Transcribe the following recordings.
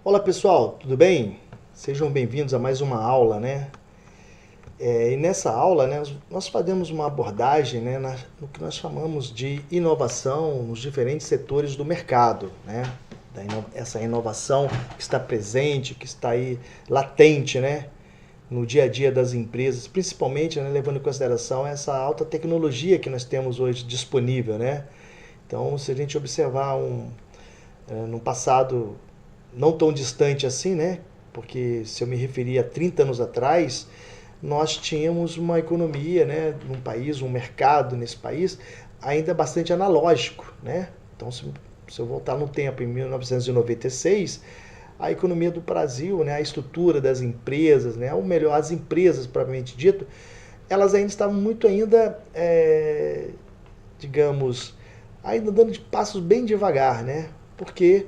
Olá pessoal, tudo bem? Sejam bem-vindos a mais uma aula, né? E nessa aula, né, nós fazemos uma abordagem, né, no que nós chamamos de inovação nos diferentes setores do mercado, né? Essa inovação que está presente, que está aí latente, né, no dia a dia das empresas, principalmente, né, levando em consideração essa alta tecnologia que nós temos hoje disponível, né? Então, se a gente observar no passado não tão distante assim, né? Porque se eu me referir a 30 anos atrás, nós tínhamos uma economia, né, num país, um mercado nesse país ainda bastante analógico, né? Então, se eu voltar no tempo, em 1996, a economia do Brasil, né, a estrutura das empresas, né, ou melhor, as empresas propriamente dito, elas ainda estavam muito ainda, digamos, ainda dando de passos bem devagar, né? Porque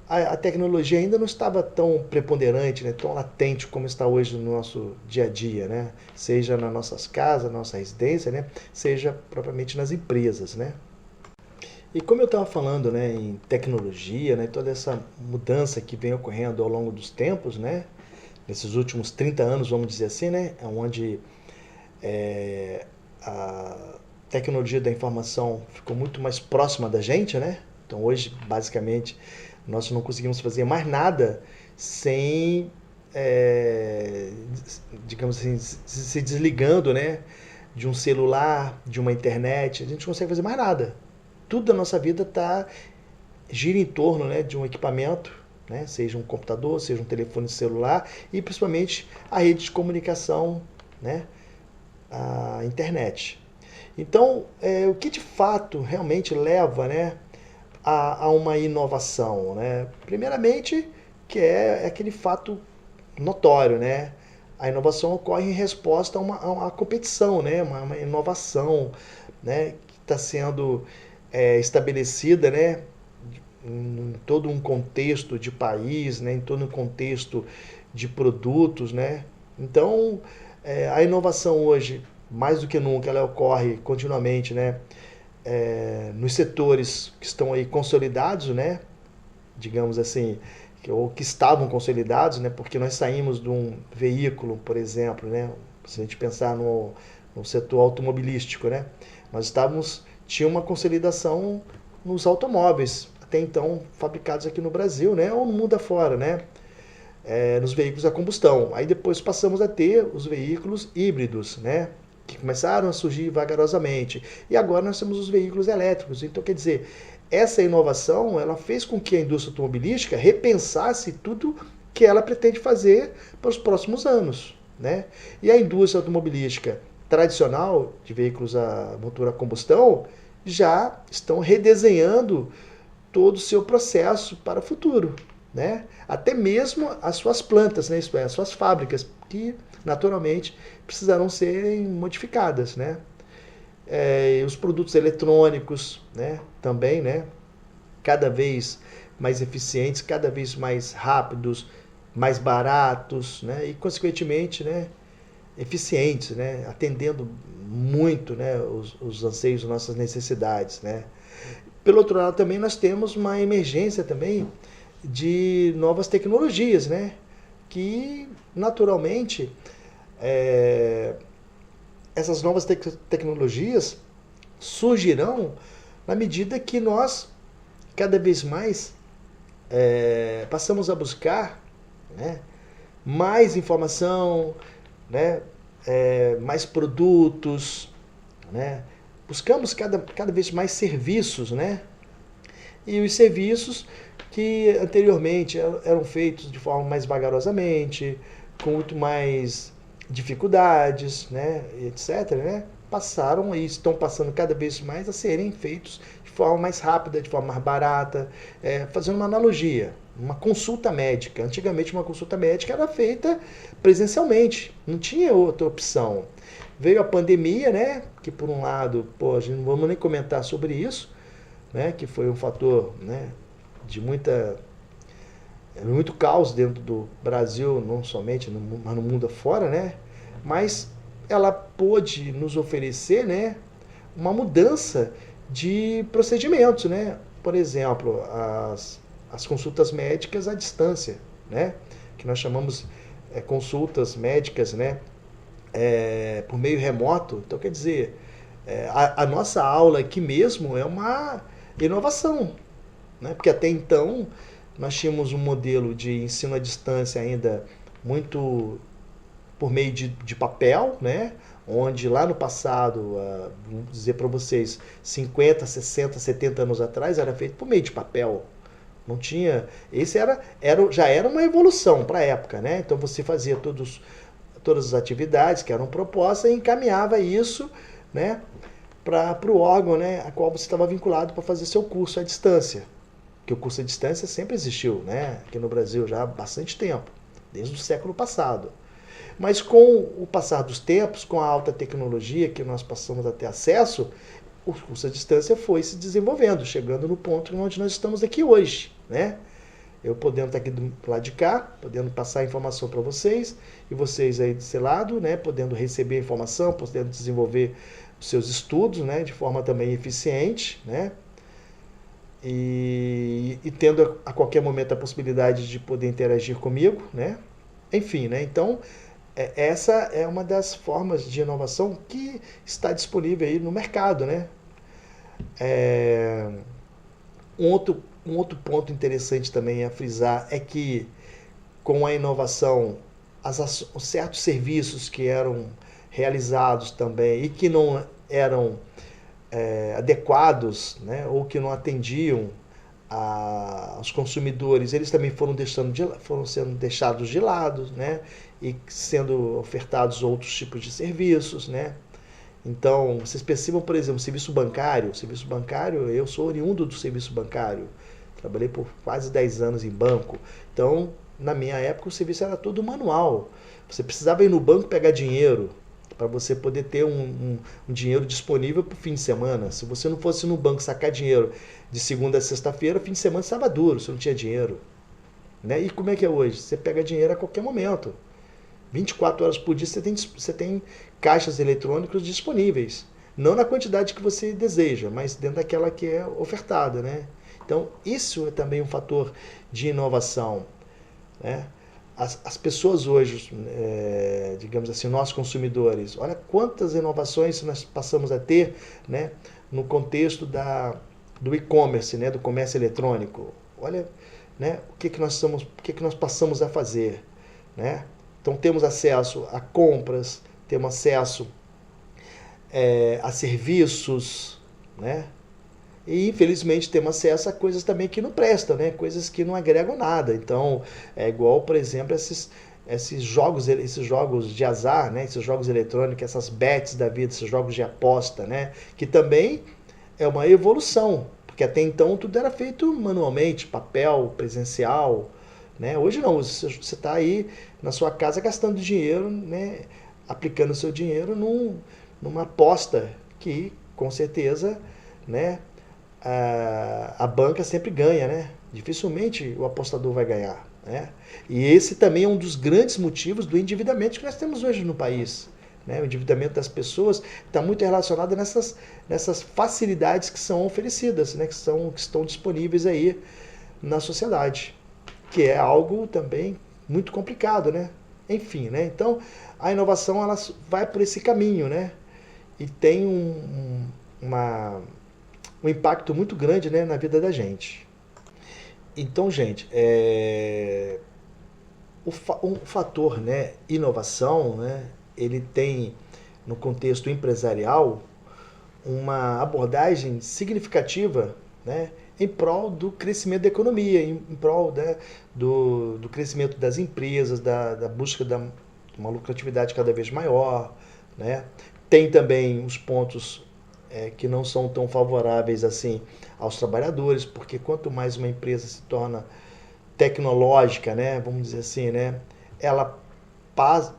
a tecnologia ainda não estava tão preponderante, né, tão latente como está hoje no nosso dia a dia, né? Seja nas nossas casas, na nossa residência, né? Seja propriamente nas empresas, né? E como eu estava falando, né, em tecnologia, né, toda essa mudança que vem ocorrendo ao longo dos tempos, né? Nesses últimos 30 anos, vamos dizer assim, né? Onde a tecnologia da informação ficou muito mais próxima da gente, né? Então hoje, basicamente, nós não conseguimos fazer mais nada sem, é, digamos assim, se desligando, né, de um celular, de uma internet. A gente não consegue fazer mais nada. Tudo da nossa vida gira em torno, né, de um equipamento, né, seja um computador, seja um telefone celular e principalmente a rede de comunicação, né, a internet. Então, o que de fato realmente leva, né, a uma inovação, né? Primeiramente, que é aquele fato notório, né? A inovação ocorre em resposta a uma competição, né? Uma inovação, né, que está sendo estabelecida, né, em todo um contexto de país, né, em todo um contexto de produtos, né? Então, a inovação hoje, mais do que nunca, ela ocorre continuamente, né? Nos setores que estão aí consolidados, né? Digamos assim, ou que estavam consolidados, né? Porque nós saímos de um veículo, por exemplo, né? Se a gente pensar no setor automobilístico, né? Tinha uma consolidação nos automóveis, até então fabricados aqui no Brasil, né? Ou no mundo afora, né? Nos veículos a combustão. Aí depois passamos a ter os veículos híbridos, né? Que começaram a surgir vagarosamente. E agora nós temos os veículos elétricos. Então, quer dizer, essa inovação ela fez com que a indústria automobilística repensasse tudo que ela pretende fazer para os próximos anos, né? E a indústria automobilística tradicional de veículos a motor a combustão já estão redesenhando todo o seu processo para o futuro, né? Até mesmo as suas plantas, né? Isto é, as suas fábricas, que naturalmente precisarão ser modificadas, né? Os produtos eletrônicos, né? Também, né? Cada vez mais eficientes, cada vez mais rápidos, mais baratos, né? E consequentemente, né, eficientes, né? Atendendo muito, né, os anseios, nossas necessidades, né? Pelo outro lado, também nós temos uma emergência também de novas tecnologias, né? Que naturalmente essas novas tecnologias surgirão na medida que nós cada vez mais passamos a buscar, né, mais informação, né, mais produtos, né? Buscamos cada vez mais serviços, né? E os serviços que anteriormente eram feitos de forma mais vagarosamente, com muito mais dificuldades, né, etc., né, passaram e estão passando cada vez mais a serem feitos de forma mais rápida, de forma mais barata, fazendo uma analogia, uma consulta médica. Antigamente uma consulta médica era feita presencialmente, não tinha outra opção. Veio a pandemia, né, que por um lado, pô, a gente não vamos nem comentar sobre isso, né, que foi um fator, né, de muito caos dentro do Brasil, não somente, mas no mundo afora, né? Mas ela pôde nos oferecer, né, uma mudança de procedimentos, né? Por exemplo, as consultas médicas à distância, né? Que nós chamamos consultas médicas, né? Por meio remoto. Então, quer dizer, a nossa aula aqui mesmo é uma inovação, né? Porque até então nós tínhamos um modelo de ensino à distância ainda muito por meio de papel, né? Onde lá no passado, vamos dizer para vocês, 50, 60, 70 anos atrás, era feito por meio de papel. Não tinha. Esse já era uma evolução para a época, né? Então você fazia todas as atividades que eram propostas e encaminhava isso, né, para o órgão, né, a qual você estava vinculado para fazer seu curso à distância. Porque o curso à distância sempre existiu, né? Aqui no Brasil já há bastante tempo, desde o século passado. Mas com o passar dos tempos, com a alta tecnologia que nós passamos a ter acesso, o curso à distância foi se desenvolvendo, chegando no ponto onde nós estamos aqui hoje, né? Eu podendo estar aqui do lado de cá, podendo passar a informação para vocês, e vocês aí desse lado, né, podendo receber a informação, podendo desenvolver os seus estudos, né, de forma também eficiente, né? E tendo a qualquer momento a possibilidade de poder interagir comigo, né? Enfim, né? Então, essa é uma das formas de inovação que está disponível aí no mercado, né? Um outro ponto interessante também a frisar é que com a inovação, certos serviços que eram realizados também e que não eram adequados, né, ou que não atendiam aos consumidores, eles também foram sendo deixados de lado, né, e sendo ofertados outros tipos de serviços, né. Então, vocês percebam, por exemplo, serviço bancário, eu sou oriundo do serviço bancário, trabalhei por quase 10 anos em banco, então, na minha época, o serviço era todo manual, você precisava ir no banco pegar dinheiro, para você poder ter um dinheiro disponível para o fim de semana. Se você não fosse no banco sacar dinheiro de segunda a sexta-feira, fim de semana estava duro, você não tinha dinheiro. Né? E como é que é hoje? Você pega dinheiro a qualquer momento. 24 horas por dia você tem caixas eletrônicos disponíveis. Não na quantidade que você deseja, mas dentro daquela que é ofertada. Né? Então, isso é também um fator de inovação. Né? As pessoas hoje, digamos assim, nós consumidores, olha quantas inovações nós passamos a ter, né, no contexto do e-commerce, né, do comércio eletrônico. Olha, né, o que nós passamos a fazer. Né? Então temos acesso a compras, temos acesso a serviços, né? E infelizmente temos acesso a coisas também que não prestam, né? Coisas que não agregam nada. Então, é igual, por exemplo, esses jogos de azar, né? Esses jogos eletrônicos, essas bets da vida, esses jogos de aposta, né? Que também é uma evolução, porque até então tudo era feito manualmente, papel, presencial, né? Hoje não, você está aí na sua casa gastando dinheiro, né? Aplicando o seu dinheiro numa aposta que, com certeza, né? A banca sempre ganha, né? Dificilmente o apostador vai ganhar, né? E esse também é um dos grandes motivos do endividamento que nós temos hoje no país, né? O endividamento das pessoas está muito relacionado nessas facilidades que são oferecidas, né? Que estão disponíveis aí na sociedade, que é algo também muito complicado, né? Enfim, né? Então a inovação ela vai por esse caminho, né? E tem um impacto muito grande, né, na vida da gente. Então, gente, o fator, né, inovação, né, ele tem, no contexto empresarial, uma abordagem significativa, né, em prol do crescimento da economia, em prol, né, do crescimento das empresas, da busca de uma lucratividade cada vez maior. Né. Tem também os pontos que não são tão favoráveis assim aos trabalhadores, porque quanto mais uma empresa se torna tecnológica, né, vamos dizer assim, né, ela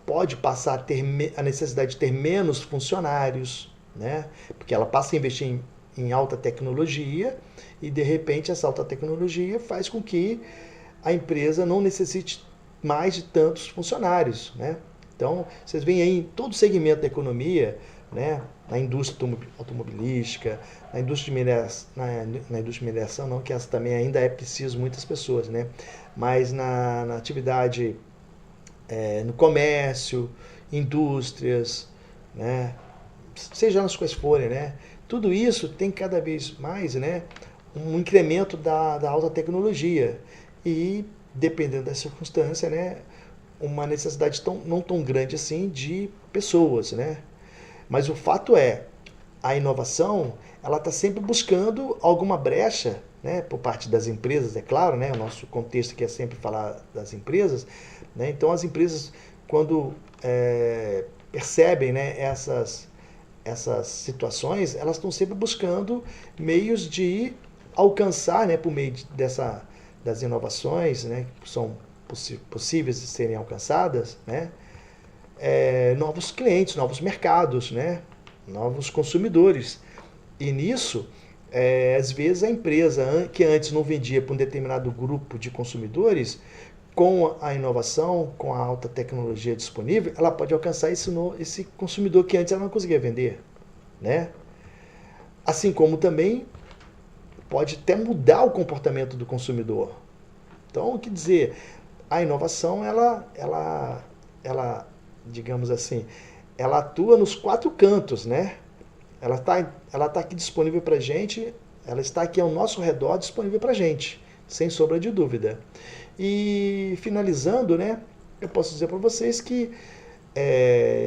pode passar a ter a necessidade de ter menos funcionários, né, porque ela passa a investir em alta tecnologia e de repente essa alta tecnologia faz com que a empresa não necessite mais de tantos funcionários, né? Então, vocês veem aí em todo segmento da economia, né? Na indústria automobilística, na indústria de mineração, na indústria de mineração não, que essa também ainda é preciso muitas pessoas, né? Mas na atividade, no comércio, indústrias, né? Seja nas quais forem, né? Tudo isso tem cada vez mais, né, um incremento da alta tecnologia e, dependendo da circunstância, né, uma necessidade não tão grande assim de pessoas, né? Mas o fato é, a inovação, ela está sempre buscando alguma brecha, né, por parte das empresas, é claro, né, o nosso contexto aqui é sempre falar das empresas, né, então as empresas, quando percebem, né, essas situações, elas estão sempre buscando meios de alcançar, né, por meio das inovações, né, que são possíveis de serem alcançadas, né, novos clientes, novos mercados, né, novos consumidores. E nisso, às vezes a empresa que antes não vendia para um determinado grupo de consumidores, com a inovação, com a alta tecnologia disponível, ela pode alcançar esse consumidor que antes ela não conseguia vender, né? Assim como também pode até mudar o comportamento do consumidor. Então, quer dizer, a inovação, ela, digamos assim, ela atua nos quatro cantos, né? Ela tá aqui disponível para a gente, ela está aqui ao nosso redor disponível para a gente, sem sombra de dúvida. E finalizando, né, eu posso dizer para vocês que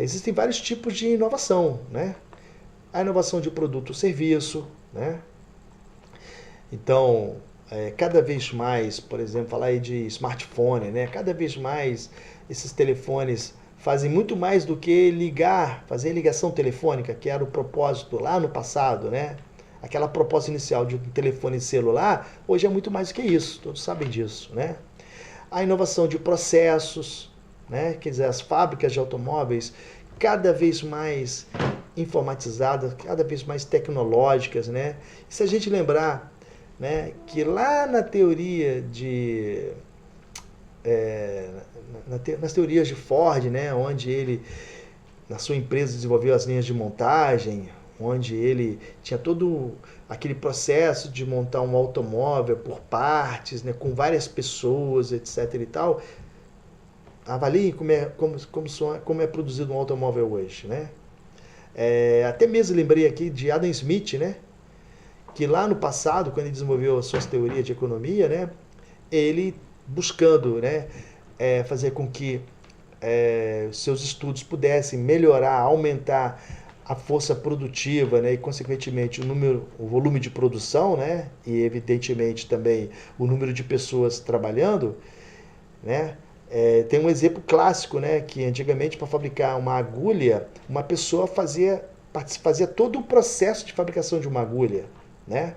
existem vários tipos de inovação, né? A inovação de produto ou serviço, né? Então, cada vez mais, por exemplo, falar aí de smartphone, né? Cada vez mais esses telefones fazem muito mais do que fazer ligação telefônica, que era o propósito lá no passado, né? Aquela proposta inicial de um telefone celular, hoje é muito mais do que isso, todos sabem disso, né? A inovação de processos, né? Quer dizer, as fábricas de automóveis cada vez mais informatizadas, cada vez mais tecnológicas, né? E se a gente lembrar, né, que lá na teoria nas teorias de Ford, né, onde ele, na sua empresa, desenvolveu as linhas de montagem, onde ele tinha todo aquele processo de montar um automóvel por partes, né, com várias pessoas, etc. e tal. Avalie como é produzido um automóvel hoje, né? Até mesmo lembrei aqui de Adam Smith, né? Que lá no passado, quando ele desenvolveu as suas teorias de economia, né? Ele buscando, né, fazer com que seus estudos pudessem melhorar, aumentar a força produtiva, né, e consequentemente o volume de produção, né, e evidentemente também o número de pessoas trabalhando, né. Tem um exemplo clássico, né, que antigamente para fabricar uma agulha, uma pessoa fazia todo o processo de fabricação de uma agulha, né.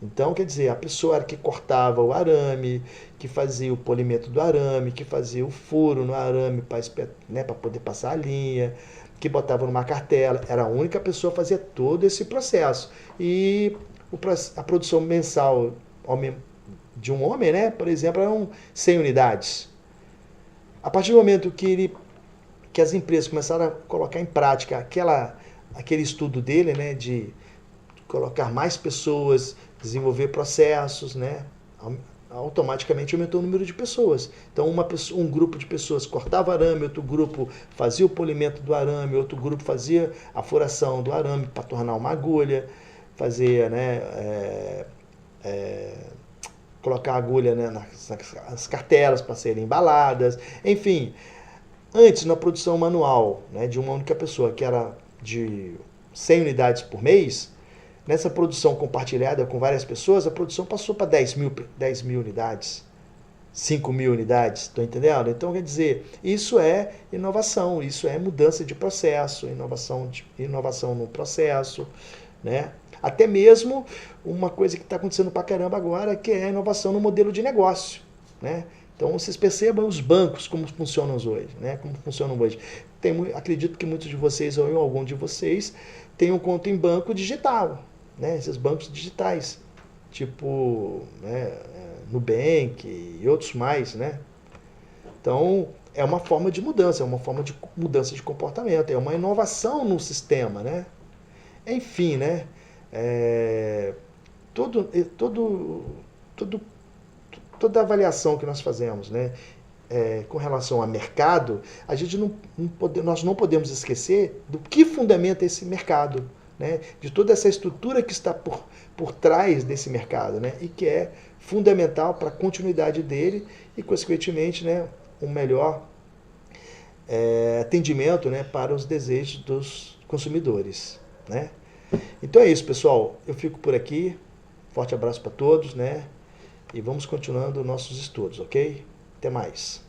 Então, quer dizer, a pessoa era que cortava o arame, que fazia o polimento do arame, que fazia o furo no arame para, né, poder passar a linha, que botava numa cartela. Era a única pessoa que fazia todo esse processo. E a produção mensal de um homem, né, por exemplo, eram 100 unidades. A partir do momento que as empresas começaram a colocar em prática aquele estudo dele, né, de colocar mais pessoas, desenvolver processos, né, automaticamente aumentou o número de pessoas. Então, um grupo de pessoas cortava arame, outro grupo fazia o polimento do arame, outro grupo fazia a furação do arame para tornar uma agulha, fazia, né, colocar a agulha, né, nas cartelas para serem embaladas, enfim. Antes, na produção manual, né, de uma única pessoa, que era de 100 unidades por mês, nessa produção compartilhada com várias pessoas, a produção passou para 10 mil unidades, 5 mil unidades, estão entendendo? Então, quer dizer, isso é inovação, isso é mudança de processo, inovação no processo, né? Até mesmo uma coisa que está acontecendo pra caramba agora, que é a inovação no modelo de negócio, né? Então, vocês percebam os bancos como funcionam hoje, né? Como funcionam hoje. Acredito que muitos de vocês, ou algum de vocês, tenham conta em banco digital, né? Esses bancos digitais, tipo, né, Nubank e outros mais, né? Então, é uma forma de mudança, é uma forma de mudança de comportamento, é uma inovação no sistema, né? Enfim, né? É, todo, todo, todo, toda avaliação que nós fazemos, né? Com relação ao mercado, a gente nós não podemos esquecer do que fundamenta esse mercado, né? De toda essa estrutura que está por trás desse mercado, né? E que é fundamental para a continuidade dele e, consequentemente, né, um melhor atendimento, né, para os desejos dos consumidores, né? Então é isso, pessoal. Eu fico por aqui. Forte abraço para todos, né? E vamos continuando nossos estudos, ok? Até mais.